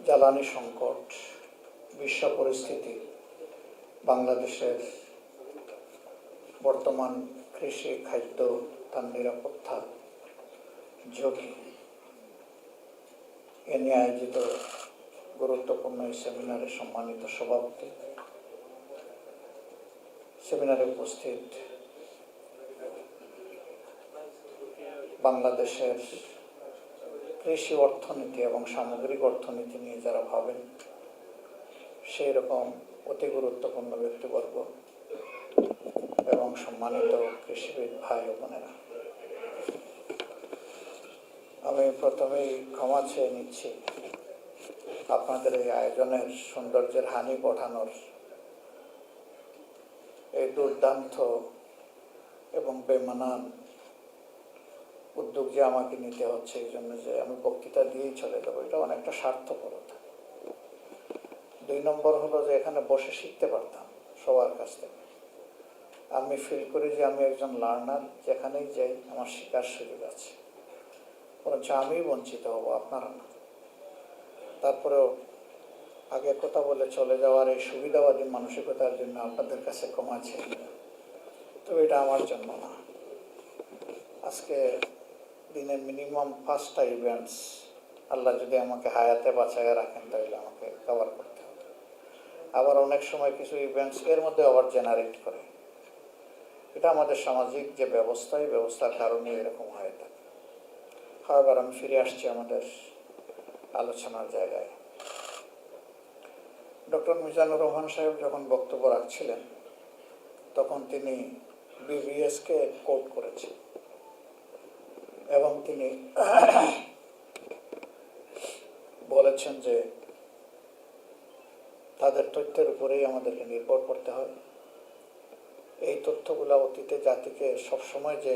জ্বালানি সংকট, বিশ্ব পরিস্থিতি, বাংলাদেশের বর্তমান কৃষি, খাদ্য, তার নিরাপত্তা, ঝুঁকি এ নিয়ে আয়োজিত গুরুত্বপূর্ণ এই সেমিনারে সম্মানিত সভাপতি, সেমিনারে উপস্থিত বাংলাদেশের কৃষি অর্থনীতি এবং সামগ্রিক অর্থনীতি নিয়ে যারা ভাবেন সেই রকম অতি গুরুত্বপূর্ণ ব্যক্তিবর্গ এবং সম্মানিত কৃষিবিদ ভাই ও বোনেরা, আমি প্রথমেই ক্ষমা চেয়ে নিচ্ছি আপনাদের এই আয়োজনের সৌন্দর্যের হানি ঘটানোর এই দুর্দান্ত এবং বেমানান উদ্যোগ যে আমাকে নিতে হচ্ছে, এই জন্য যে আমি বক্তৃতা দিয়েই চলে যাবো, এটা অনেকটা স্বার্থপরতা। 2 নম্বর হলো যে এখানে বসে শিখতে পারতাম সবার কাছ থেকে। আমি ফিল করি যে আমি একজন লার্নার, যেখানেই যাই আমার শেখার সুযোগ আছে, বরঞ্চ আমি বঞ্চিত হব, আপনারা না। তারপরেও আগে কথা বলে চলে যাওয়ার এই সুবিধাবাদী মানসিকতার জন্য আপনাদের কাছে ক্ষমা চেয়ে, তবে এটা আমার জন্য না। আজকে দিনে মিনিমাম 5টা ইভেন্টস আল্লাহ যদি আমাকে হায়াতে বাঁচায় রাখেন তাহলে আমাকে কভার করতে হবে। আবার অনেক সময় কিছু ইভেন্টস এর মধ্যে আবার জেনারেট করে। এটা আমাদের সামাজিক যে ব্যবস্থা, এই ব্যবস্থার কারণে এরকম হয়ে থাকে। আবার আমি ফিরে আসছি আমাদের আলোচনার জায়গায়। ডক্টর মিজানুর রহমান সাহেব যখন বক্তব্য রাখছিলেন তখন তিনি বিবিএসকে কোট করেছেন এবং তিনি বলেছেন যে তাদের তথ্যের উপরেই আমাদেরকে নির্ভর করতে হয়। এই তথ্যগুলো অতীতে জাতিকে সবসময় যে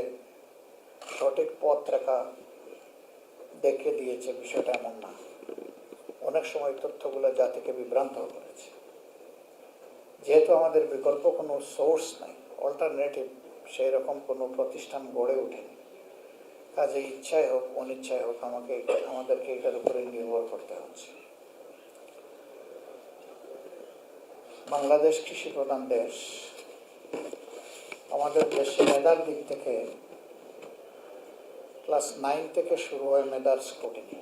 সঠিক পথ রেখা দেখে দিয়েছে বিষয়টা এমন না, অনেক সময় তথ্যগুলো জাতিকে বিভ্রান্ত করেছে। যেহেতু আমাদের বিকল্প কোনো সোর্স নাই, অল্টারনেটিভ সেই রকম কোনো প্রতিষ্ঠান গড়ে ওঠেনি, কাজে ইচ্ছায় হোক অনিচ্ছায় হোক আমাদেরকে এটার উপরে নির্ভর করতে হচ্ছে। বাংলাদেশ কৃষি প্রধান দেশ। আমাদের দেশে মেধার দিক থেকে ক্লাস 9 থেকে শুরু হয় মেধার স্ক্রুটিনি।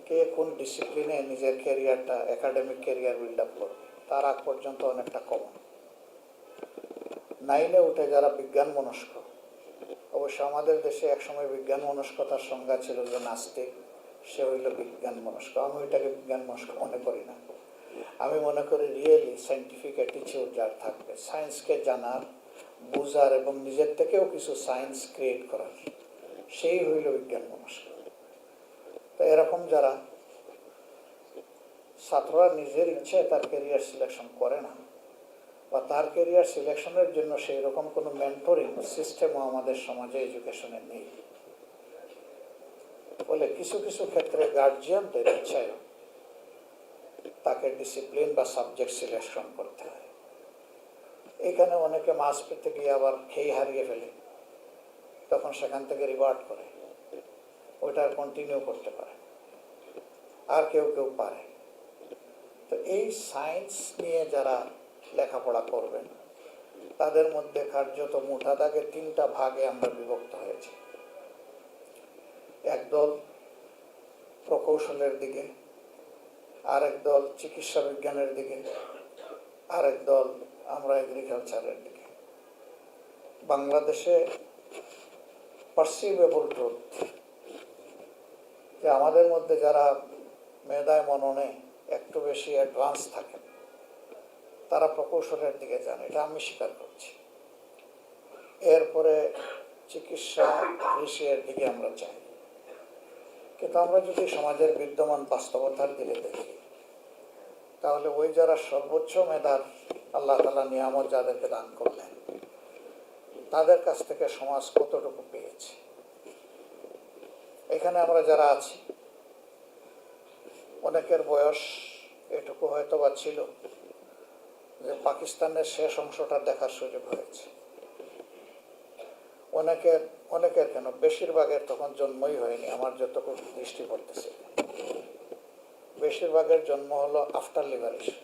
কে কোন ডিসিপ্লিনে নিজের ক্যারিয়ারটা, একাডেমিক ক্যারিয়ার বিল্ড আপ করবে তার আগ পর্যন্ত অনেকটা কম। 9-এ উঠে যারা বিজ্ঞান মনস্ক, অবশ্য আমাদের দেশে একসময় বিজ্ঞান মনস্কতার সংজ্ঞা ছিল যে নাস্তিক, সে হইল বিজ্ঞান মনস্ক। আমি ওইটাকে বিজ্ঞান মনস্ক মনে করি না। আমি মনে করি রিয়েলি সায়েন্টিফিক অ্যাটিচিউড যার থাকবে, সায়েন্সকে জানার, বুঝার এবং নিজের থেকেও কিছু সায়েন্স ক্রিয়েট করার, সেই হইল বিজ্ঞান মনস্ক। তো এরকম যারা ছাত্ররা নিজের ইচ্ছায় তার ক্যারিয়ার সিলেকশন করে না, বা তার ক্যারিয়ার সিলেকশনের জন্য সেই রকম কোনো মেন্টরিং সিস্টেমও আমাদের সমাজে এডুকেশনে নেই, বলে কিছু কিছু ক্ষেত্রে গার্জিয়ানদের ইচ্ছায় তাকে ডিসিপ্লিন বা সাবজেক্ট সিলেকশন করতে হয়। এখানে অনেকে মাস পেতে গিয়ে আবার খেয়ে হারিয়ে ফেলে, তখন সেখান থেকে রিভার্ট করে, ওইটা কন্টিনিউ করতে পারে। আর কেউ কেউ পারে। তো এই সায়েন্স নিয়ে যারা লেখাপড়া করবেন তাদের মধ্যে কার্যত মোটা দাগে 3টা ভাগে আমরা বিভক্ত হয়েছি। একদল প্রকৌশলের দিকে, আরেক দল চিকিৎসা বিজ্ঞানের দিকে, আরেক দল আমরা এগ্রিকালচারের দিকে। বাংলাদেশে পারসিভেবল ট্রুথ যে আমাদের মধ্যে যারা মেধায় মননে একটু বেশি অ্যাডভান্স থাকেন তারা প্রকৌশলের দিকে যান, এটা আমি স্বীকার করছি। এরপরে চিকিৎসা, কৃষির দিকে আমরা যাই। কিন্তু আমরা যদি সমাজের বিদ্যমান বাস্তবতার দিকে দেখি তাহলে ওই যারা সর্বোচ্চ মেধার আল্লাহ তাআলা নিয়ামত যাদেরকে দান করলেন তাদের কাছ থেকে সমাজ কতটুকু পেয়েছে। এখানে আমরা যারা আছি অনেকের বয়স এটুকু হয়তো বা ছিল যে পাকিস্তানের শেষ অংশটা দেখার সুযোগ হয়েছে। অনেকের কেন বেশিরভাগের তখন জন্মই হয়নি, আমার যতটুকু দৃষ্টি পড়তেছে। বেশিরভাগের জন্ম হলো আফটার লিবারেশন,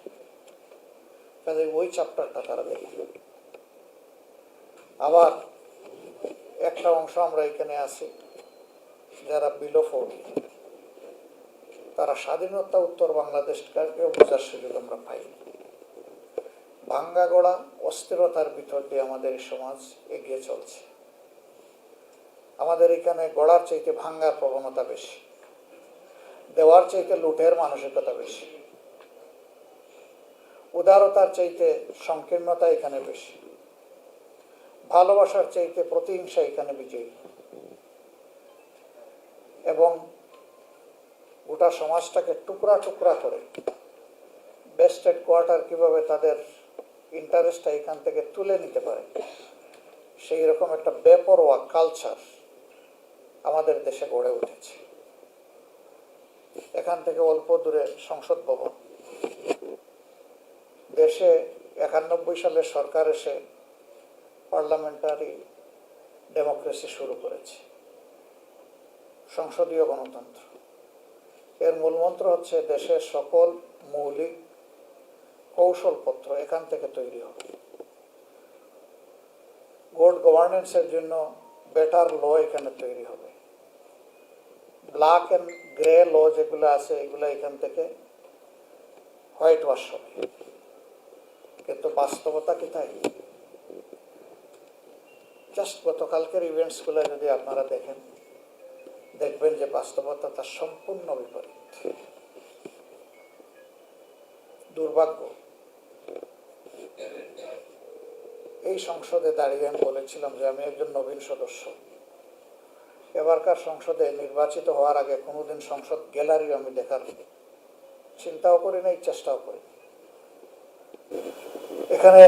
কাজে ওই চ্যাপ্টারটা তারা দেখে। আবার একটা অংশ আমরা এখানে আছি যারা বিলো 40, তারা স্বাধীনতা উত্তর বাংলাদেশকেও বোঝার সুযোগ আমরা পাইনি। ভাঙ্গা গড়া অস্থিরতার ভিতর দিয়ে আমাদের এই সমাজ এগিয়ে চলছে। আমাদের এখানে গড়ার চাইতে ভাঙ্গার প্রবণতা বেশি, দেওয়ার চাইতে লুটের মানসিকতা বেশি, উদারতার চাইতে সংকীর্ণতা এখানে বেশি, ভালোবাসার চাইতে প্রতিহিংসা এখানে বিজয়ী। এবং গোটা সমাজটাকে টুকরা টুকরা করে বেস্টেড কোয়ার্টার কিভাবে তাদের ইন্টারেস্টটা এখান থেকে তুলে নিতে পারে, সেই রকম একটা বেপরোয়া কালচার আমাদের দেশে গড়ে উঠেছে। এখান থেকে অল্প দূরে সংসদ ভবন, দেশে 91 সালে সরকার এসে পার্লামেন্টারি ডেমোক্রেসি শুরু করেছে, সংসদীয় গণতন্ত্র। এর মূলমন্ত্র হচ্ছে দেশের সকল মৌলিক কৌশলপত্র এখান থেকে তৈরি হবে। গুড গভর্নেন্সের জন্য বেটার ল এখানে তৈরি হবে। ব্ল্যাক অ্যান্ড গ্রে ল যেগুলো আছে এগুলো এখান থেকে হোয়াইট ওয়াশ হবে। কিন্তু বাস্তবতা কি তাই? জাস্ট গতকালকের ইভেন্টসগুলো যদি আপনারা দেখেন, দেখবেন যে বাস্তবতা তার সম্পূর্ণ বিপরীত। দুর্ভাগ্য, এই সংসদে দাঁড়িয়ে আমি বলেছিলাম যে আমি একজন নবীন সদস্য। এবারকার সংসদে নির্বাচিত হওয়ার আগে কোনোদিন সংসদ গ্যালারি আমি দেখার চিন্তাও করি নাই, চেষ্টাও করি। এখানে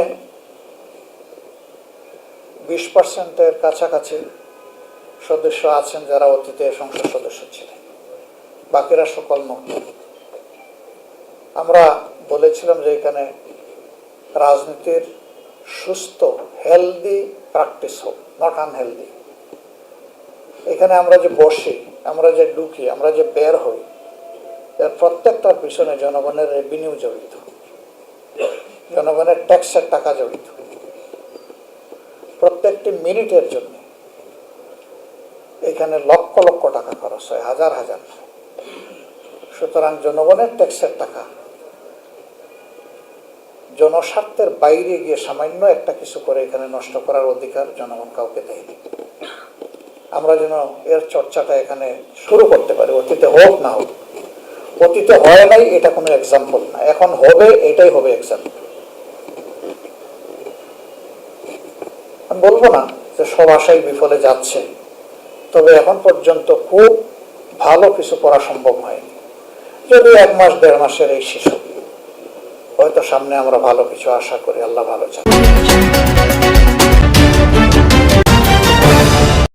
20%-এর কাছাকাছি সদস্য আছেন যারা অতীতে সংসদ সদস্য ছিলেন, বাকিরা সকল নতুন। আমরা বলেছিলাম যে এখানে রাজনীতির সুস্থ হেলদি প্র্যাকটিস হোক, নট আনহেলদি। এখানে আমরা যে বসি, আমরা যে ঢুকি, আমরা যে বের হই, এর প্রত্যেকটার পিছনে জনগণের রেভিনিউ জড়িত, জনগণের ট্যাক্সের টাকা জড়িত। প্রত্যেকটি মিনিটের জন্য এখানে লক্ষ লক্ষ টাকা খরচ হয়, হাজার হাজার। সুতরাং জনগণের ট্যাক্সের টাকা জনস্বার্থের বাইরে গিয়ে সামান্য একটা কিছু করে এখানে নষ্ট করার অধিকার জনগণ কাউকে দেয়নি। আমরা যেন এর চর্চাটা এখানে শুরু করতে পারি, অতীতে হোক না হোক। অতীতে হয় নাই এটা কোনো এক্সাম্পল না, এখন হবে, এটাই হবে এক্সাম্পল। আমি বলবো না যে সব আশাই বিফলে যাচ্ছে, তবে এখন পর্যন্ত খুব ভালো কিছু করা সম্ভব হয়নি। যদি 1 মাস 1.5 মাসের এই শিশু, হয়তো সামনে আমরা ভালো কিছু আশা করি। আল্লাহ ভালো চান।